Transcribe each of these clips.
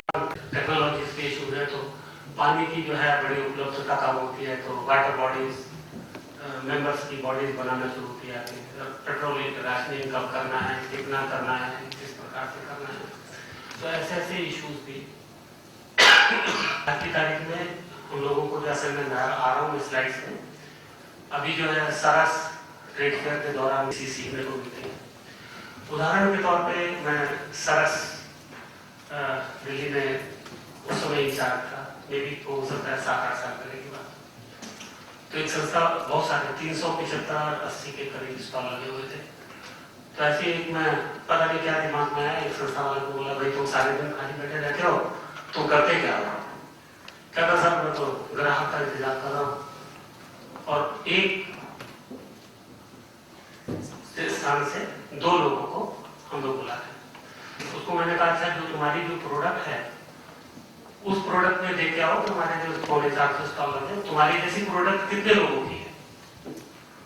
Technology के issue है, तो पानी की जो है बड़ी उपलब्धता कम होती है, तो वाटर बॉडीज मेंबर्स की बॉडीज बनाना शुरू किया कि पेट्रोलियम राशनिंग कब करना है, कितना करना है, किस प्रकार से करना है। तो ऐसे ऐसे इश्यूज भी आज की तारीख में हम लोगों को जैसे मैं आ रहा हूँ स्लाइड्स में, अभी जो है सरस ट्रेड फेयर के दौरान इसी सीखने को मिलती है। उदाहरण के तौर पे मैं सरस दिल्ली में उस समय इंचार्ज था, मे भी हो सकता है 7-8 साल पहले की बात। तो एक संस्था बहुत सारे 375-80 के करीब स्टॉल लगे हुए थे। तो ऐसे एक मैं पता नहीं क्या दिमाग में आया, एक संस्था वाले को बोला, भाई तुम सारे दिन खाली बैठे रहते हो, तुम करते क्या हो? कहता सर मैं तो ग्राहक का इंतजार कर रहा हूँ। और एक स्थान से 2 लोगों को हम लोग बुलाते हैं। उसको मैंने कहा अच्छा जो तुम्हारी जो प्रोडक्ट है उस प्रोडक्ट में देख के आओ, तुम्हारे जो 450 स्टॉल लगे, तुम्हारी जैसी प्रोडक्ट कितने लोगों की है?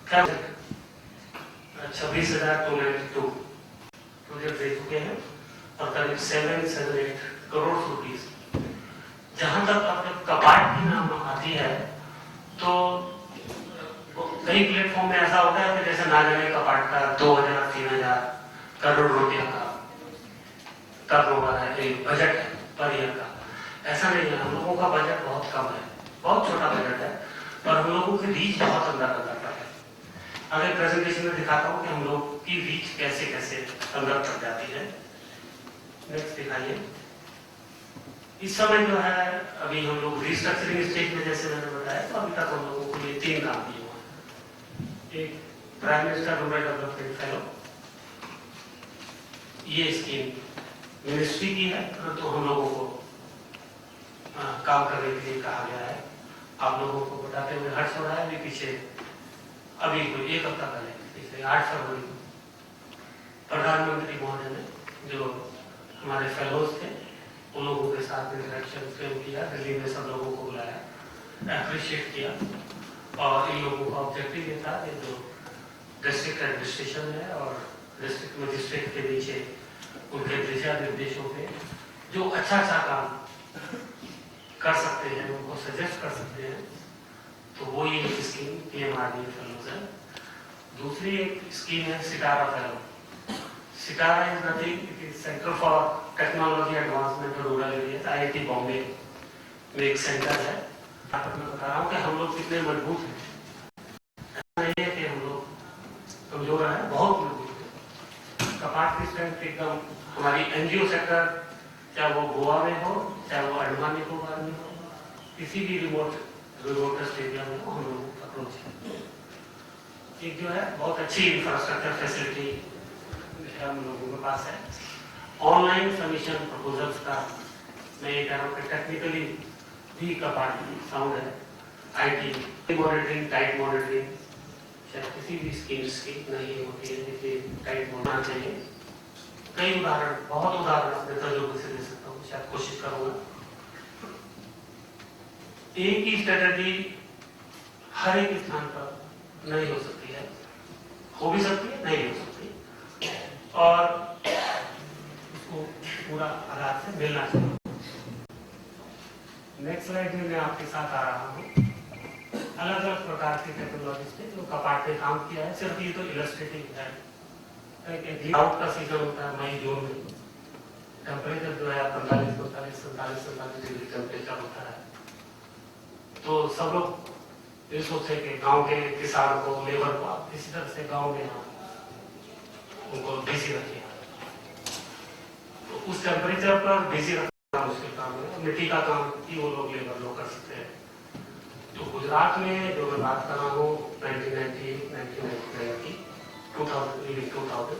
क्या 26,292 प्रोजेक्ट दे चुके हैं और करीब 7-8 करोड़ रुपीस। जहां तक अपने कपाट की नाम आती है, तो कई प्लेटफॉर्म में ऐसा होता है कि जैसे ना जाने कपाट का 2,000-3,000 करोड़ रुपया का टर्नओवर है, बजट है पर ईयर का। ऐसा नहीं है, हम लोगों का बजट बहुत कम है, बहुत छोटा बजट है, पर हम लोगों की रीच बहुत अंदर तक है। अगर प्रेजेंटेशन में दिखाता हूँ कि हम लोग की रीच कैसे कैसे अंदर तक जाती है। नेक्स्ट दिखाइए। इस समय जो है अभी हम लोग रिस्ट्रक्चरिंग स्टेज में, जैसे मैंने बताया, तो अभी तक हम लोगों को ये 3 काम दिए हुए हैं। एक prime minister rural development fellow, ये स्कीम मिनिस्ट्री की है, तो हम लोगों को काम करने के लिए कहा गया है। आप लोगों को बताते हुए हर्ष हो रहा है, अभी पीछे अभी कोई 1 हफ्ता पहले, पिछले 8 फरवरी को प्रधानमंत्री महोदय ने जो हमारे फेलोज थे उन लोगों के साथ इंटरेक्शन फ्रेम किया, दिल्ली में सब लोगों को बुलाया, अप्रिशिएट किया। और इन लोगों का ऑब्जेक्टिव ये था कि जो डिस्ट्रिक्ट एडमिनिस्ट्रेशन है और डिस्ट्रिक्ट मजिस्ट्रेट के नीचे उनके दिशा निर्देशों पे जो अच्छा काम कर सकते हैं, उनको सजेस्ट कर सकते हैं, तो वो ये स्कीम PMRDA फेलोज है। दूसरी एक स्कीम है Sitara fellow. Sitara is nothing, it is centre for technology advancement rural area, IIT Bombay में एक सेंटर है। मैं बता रहा हूँ कि हम लोग कितने मजबूत हैं। ऐसा नहीं है कि हम लोग कमजोर हैं, बहुत मजबूत है। कपाट की स्ट्रेंथ एकदम, हमारी NGO सेक्टर, चाहे वो गोवा में हो, चाहे वो अंडमान निकोबार में हो, किसी भी रिमोटेस्ट एरिया में हो, हम लोगों का अप्रोच है। एक जो है बहुत अच्छी इंफ्रास्ट्रक्चर फैसिलिटी हम लोगों के पास है। ऑनलाइन सबमिशन प्रपोजल्स का मैं ये कह रहा हूँ कि टेक्निकली भी कपाट साउंड है। IT मॉनिटरिंग, टाइट मॉनिटरिंग शायद किसी भी स्कीम्स की नहीं होती है, जिससे टाइट होना चाहिए। कई उदाहरण, बहुत उदाहरण अपने तजुर्बे से दे सकता हूँ, शायद कोशिश करूंगा। एक ही स्ट्रेटजी हर एक स्थान पर नहीं हो सकती है, हो भी सकती है, नहीं हो सकती, और उसको पूरा आधार से मिलना चाहिए। नेक्स्ट स्लाइड में मैं आपके साथ आ रहा हूँ अलग अलग प्रकार की टेक्नोलॉजी पे जो कपाट ने काम किया है। सिर्फ ये तो इलस्ट्रेटिव है। आउट का सीजन होता है मई जून में, टेम्परेचर जो है 45-47 डिग्री टेम्परेचर होता है। तो सब लोग ये सोचते हैं कि गांव के किसान को, लेबर को आप किसी तरह से गांव में उनको बिजी रखिए। तो उस टेम्परेचर पर बिजी रखना मुश्किल काम है। मिट्टी का काम ही वो लोग, लेबर लोग कर सकते हैं। तो गुजरात में जो मैं बात कर रहा हूँ 1999 की 2000,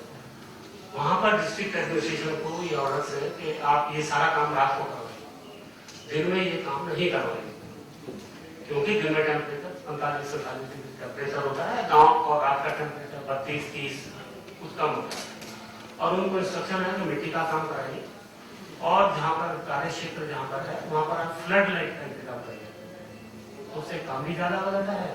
वहां पर डिस्ट्रिक्ट एडमिनिस्ट्रेशन को ये ऑर्डर है कि आप ये सारा काम रात को करवाइए, दिन में ये काम नहीं करवाइए, क्योंकि दिन में टेम्परेचर 45-47 डिग्री टेम्परेचर होता है, गांव और रात का टेम्परेचर 32-30 कुछ कम होता है। और उनको इंस्ट्रक्शन है कि मिट्टी का काम कराइए, और जहाँ पर कार्य क्षेत्र जहाँ पर है वहाँ पर आप फ्लड लाइट का इंतजाम करिए, उससे काम भी ज्यादा हो जाता है।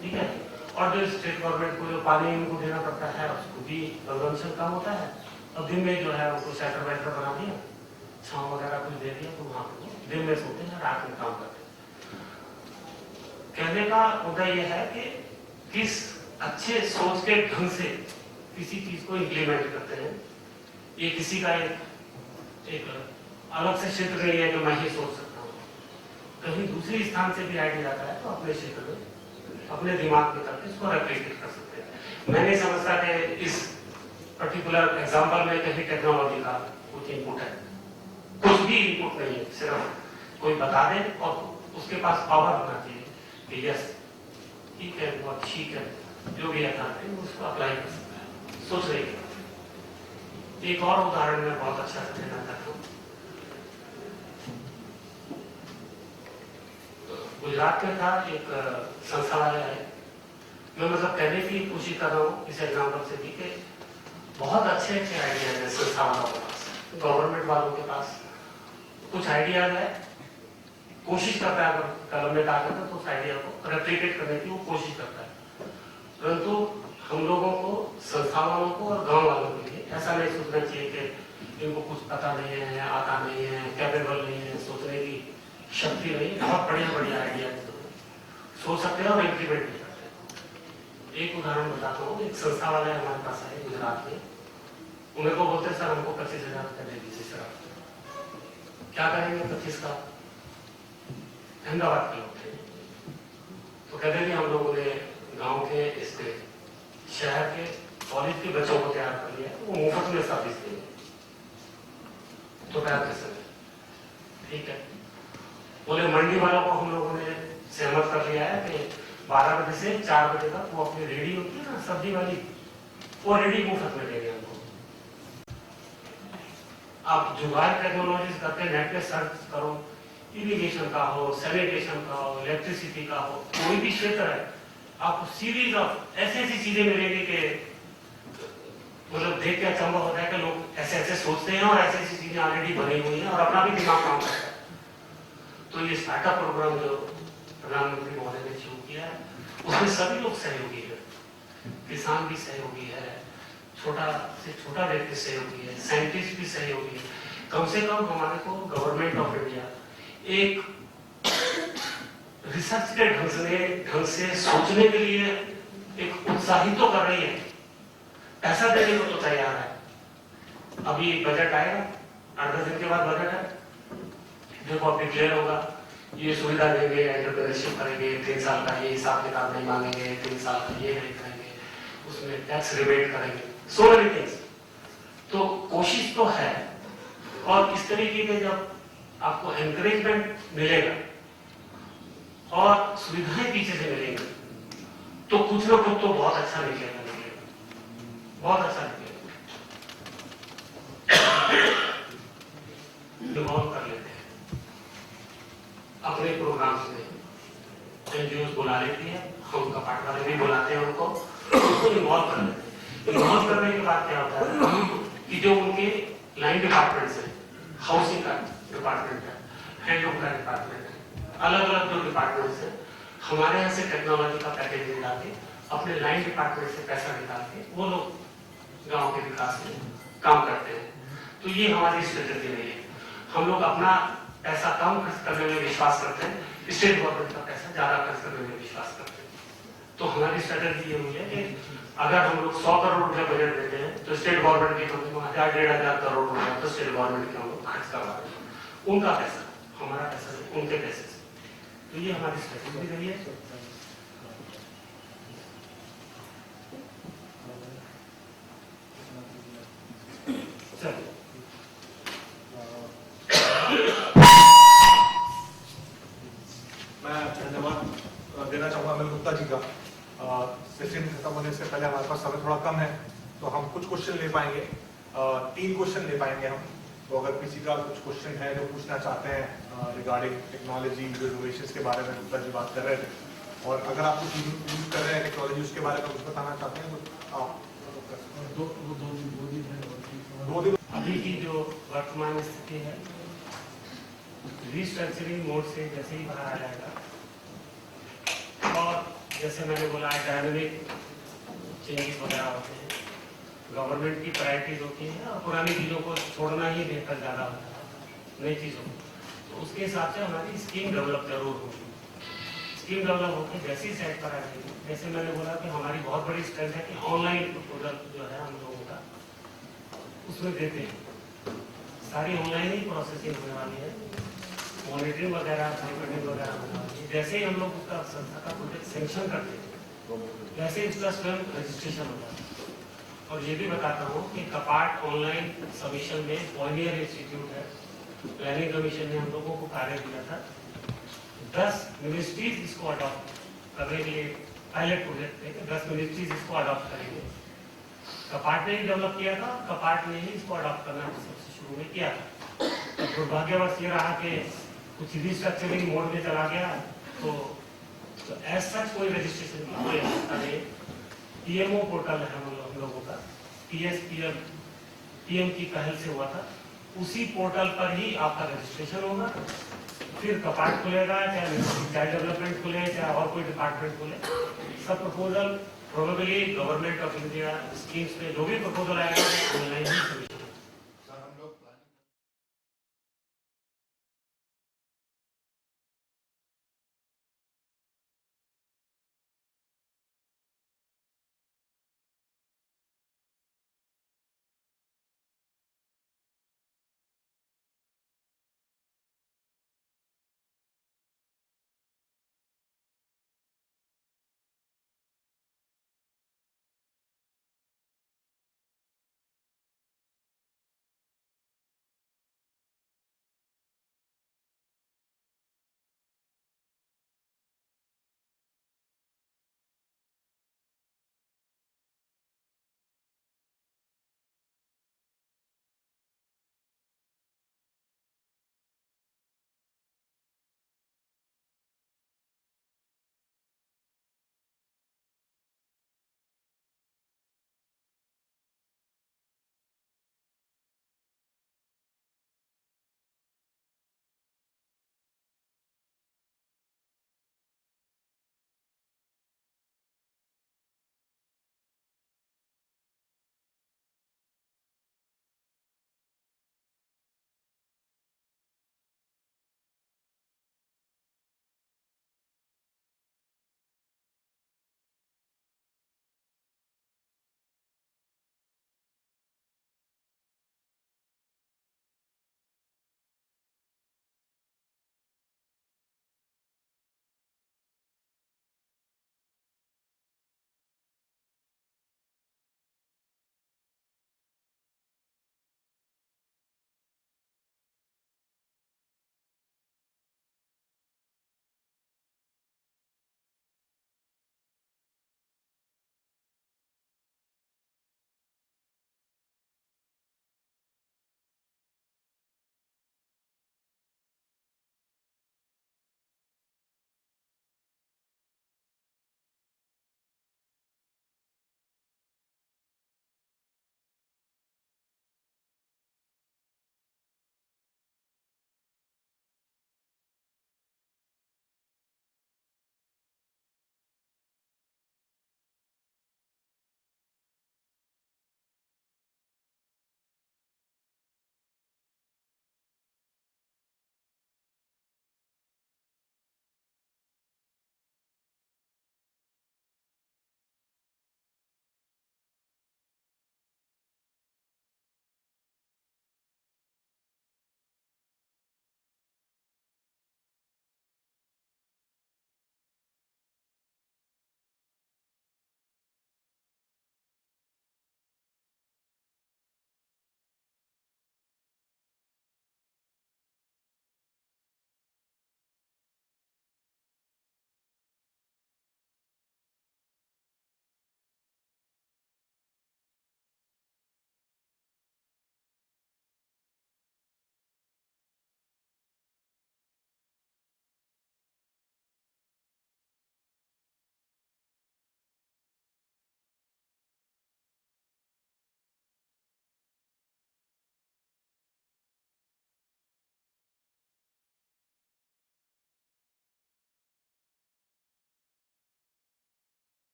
ठीक है। और जो स्टेट गवर्नमेंट को जो पानी इनको देना पड़ता है उसको भी कंजम्पशन कम होता है। और दिन में जो है उसको शटर वैटर बना दिया छांव वगैरह कुछ दे दिया तो वहां पर दिन में सोते हैं, रात में काम करते हैं। कहने का मुद्दा यह है कि किस अच्छे सोच के ढंग से किसी चीज को इम्प्लीमेंट करते हैं। ये किसी का एक अलग से क्षेत्र नहीं है जो मैं ही सोच सकता हूँ, कहीं दूसरी स्थान से भी आइडिया आता है तो अपने क्षेत्र में अपने दिमाग में करके इसको रेप्लिकेट कर सकते हैं। मैं नहीं समझता कि इस पर्टिकुलर एग्जाम्पल में कहीं टेक्नोलॉजी का कुछ इनपुट है, कुछ भी इनपुट नहीं है, सिर्फ कोई बता दे और उसके पास पावर होना चाहिए कि यस ठीक है, बहुत ठीक है, जो भी अर्थात है उसको अप्लाई कर सकता है, सोच रही है। एक और उदाहरण मैं बहुत अच्छा से देना चाहता हूँ। गुजरात में था एक संस्थावालय है, मैं मतलब कहने की कोशिश कर रहा हूँ इस एग्जाम्पल से भी कि बहुत अच्छे अच्छे आइडियाज है संस्था वालों के पास, गवर्नमेंट वालों के पास कुछ आइडियाज है, कोशिश करता है कलम में डालकर तो उस आइडिया को रेप्लिकेट करने की वो कोशिश करता है, परंतु हम लोगों को, संस्था वालों को और गांव वालों के लिए ऐसा नहीं सोचना चाहिए कि इनको कुछ पता नहीं है, आता नहीं है, कैपेबल नहीं है, सोचने की शक्ति नहीं। बहुत बढ़िया बढ़िया आइडिया सोच सकते हैं और इम्प्लीमेंट भी करते हैं। एक उदाहरण बताता हूँ, एक संस्था वाले हमारे पास आए गुजरात में, उन्हें को बोलते सर हमको 25,000 रुपया दे दीजिए सर। आप क्या करेंगे 25 का? अहमदाबाद के लोग थे, तो कहते कि हम लोगों ने गांव के इसके शहर के कॉलेज के बच्चों को तैयार कर लिया, वो मुफ्त में सर्विस देंगे, तो क्या कर सकते? ठीक है। बोले मंडी वालों को हम लोगों ने सहमत कर लिया है कि 12 बजे से 4 बजे तक वो अपनी रेडी होती है ना सब्जी वाली, वो रेडी मुफ्त में देंगे हमको। आप जुगाड़ टेक्नोलॉजी करके नेट पे सर्च करो, इरिगेशन का हो, सैनिटेशन का हो, इलेक्ट्रिसिटी का हो, कोई भी क्षेत्र है, आपको सीरीज ऑफ ऐसी चीजें मिलेंगी कि मतलब देख के अचंभा होता है कि लोग ऐसे ऐसे सोचते हैं और ऐसी चीजें ऑलरेडी बनी हुई हैं और अपना भी दिमाग काम करता है। तो ये स्टार्टअप प्रोग्राम जो प्रधानमंत्री महोदय ने शुरू किया है, उसमें सभी लोग सहयोगी है, किसान भी सहयोगी है, छोटा से छोटा व्यक्ति सहयोगी है, साइंटिस्ट भी सहयोगी है। कम से कम हमारे को गवर्नमेंट ऑफ इंडिया एक रिसर्च के ढंग से सोचने के लिए एक उत्साहित तो कर रही है, पैसा देने को तो तैयार है। अभी बजट आएगा, 8-10 दिन के बाद बजट है, देखो अब डिक्लेयर होगा, ये सुविधा देंगे, एंटरप्रेन्योरशिप करेंगे, 3 साल का ये हिसाब किताब नहीं मांगेंगे, 3 साल का ये नहीं करेंगे, उसमें टैक्स रिबेट करेंगे, सो मेनी थिंग्स। तो कोशिश तो है, और इस तरीके के जब आपको एनकरेजमेंट मिलेगा और सुविधाएं पीछे से मिलेंगी तो कुछ ना कुछ तो बहुत अच्छा निकलेगा, बहुत अच्छा निकलेगा। इन्वॉल्व कर लेते हैं अपने प्रोग्राम्स में, एनजीओ बुला लेती है, हम कपाट वाले भी बुलाते हैं उनको इन्वॉल्व कर लेते हैं। इन्वॉल्व करने के बाद क्या होता है कि जो उनके लाइन डिपार्टमेंट्स हैं, हाउसिंग का डिपार्टमेंट है, हैंडलूम का डिपार्टमेंट है, अलग अलग जो डिपार्टमेंट्स हैं, हमारे यहाँ से टेक्नोलॉजी का पैकेज निकाल के अपने लाइन डिपार्टमेंट से पैसा निकाल के वो लोग गांव के विकास में काम करते हैं। तो ये हमारी स्ट्रेटेजी नहीं है। हम लोग अपना पैसा कम खर्च करने में विश्वास करते हैं, स्टेट गवर्नमेंट का पैसा ज्यादा खर्च करने में विश्वास करते हैं। तो हमारी स्ट्रेटेजी ये हुई है कि अगर हम लोग 100 करोड़ रुपया बजट देते हैं तो स्टेट गवर्नमेंट के कम से कम 1000-1500 करोड़ रुपया तो स्टेट गवर्नमेंट के हम लोग खर्च करवा रहे हैं। उनका पैसा, हमारा पैसा नहीं, उनके पैसे से। तो ये हमारी स्ट्रेटेजी रही है। मैं धन्यवाद देना चाहूँगा अनिल गुप्ता जी का। सेशन खत्म होने से पहले हमारे पास समय थोड़ा कम है, तो हम कुछ क्वेश्चन ले पाएंगे, 3 क्वेश्चन ले पाएंगे हम। तो अगर किसी का कुछ क्वेश्चन है जो पूछना चाहते हैं रिगार्डिंग टेक्नोलॉजी, जो इनोवेशंस के बारे में गुप्ता जी बात कर रहे थे, और अगर आप कुछ यूज कर रहे हैं टेक्नोलॉजी उसके बारे में कुछ बताना चाहते हैं तो आप दो दिन। अभी की जो वर्तमान स्थिति है, रिस्ट्रक्चरिंग मोड से जैसे ही बाहर आ जाएगा, और जैसे मैंने बोला डायनामिक चेंजेस वगैरह होते हैं, गवर्नमेंट की प्रायोरिटीज होती है और पुरानी चीज़ों को छोड़ना ही बेहतर ज़्यादा होता है। नई चीज़ों को, तो उसके हिसाब से हमारी स्कीम डेवलप जरूर होगी। स्कीम डेवलप होकर जैसे ही साइट पर आ जाएगी, जैसे मैंने बोला कि हमारी बहुत बड़ी स्ट्रेंथ है कि ऑनलाइन प्रपोजल जो है हम लोगों का उसमें देते हैं, सारी ऑनलाइन ही प्रोसेसिंग होने वाली है, मॉनिटरिंग वगैरह पेमेंट वगैरह होने वाली है। जैसे ही हम लोग उसका संस्था का प्रोजेक्ट सेंक्शन करते हैं वैसे ही उसका स्वयं रजिस्ट्रेशन हो जाता है। और ये भी बताता हूँ कि कपाट ऑनलाइन सबमिशन में पॉइनियर इंस्टीट्यूट है, प्लानिंग कमीशन ने हम लोगों को कार्य दिया था, 10 मिनिस्ट्रीज इसको अडॉप्ट करने के लिए पायलट प्रोजेक्ट थे कि 10 मिनिस्ट्रीज इसको अडॉप्ट करेंगे। कपाट ने ही डेवलप किया था, कपाट ने ही इसको अडॉप्ट करना सबसे शुरू में किया था। तो दुर्भाग्यवश ये रहा कि कुछ रिस्ट्रक्चरिंग मोड में चला गया, तो एज सच कोई रजिस्ट्रेशन की कोई आवश्यकता नहीं। पीएमओ पोर्टल है हम लोगों का, पीएम की पहल से हुआ था, उसी पोर्टल पर ही आपका रजिस्ट्रेशन होगा, फिर कपाट खुलेगा, चाहे चाइल्ड डेवलपमेंट खुले, चाहे और कोई डिपार्टमेंट खुले, सब proposal probably government of India schemes में जो भी प्रपोजल आएगा ऑनलाइन ही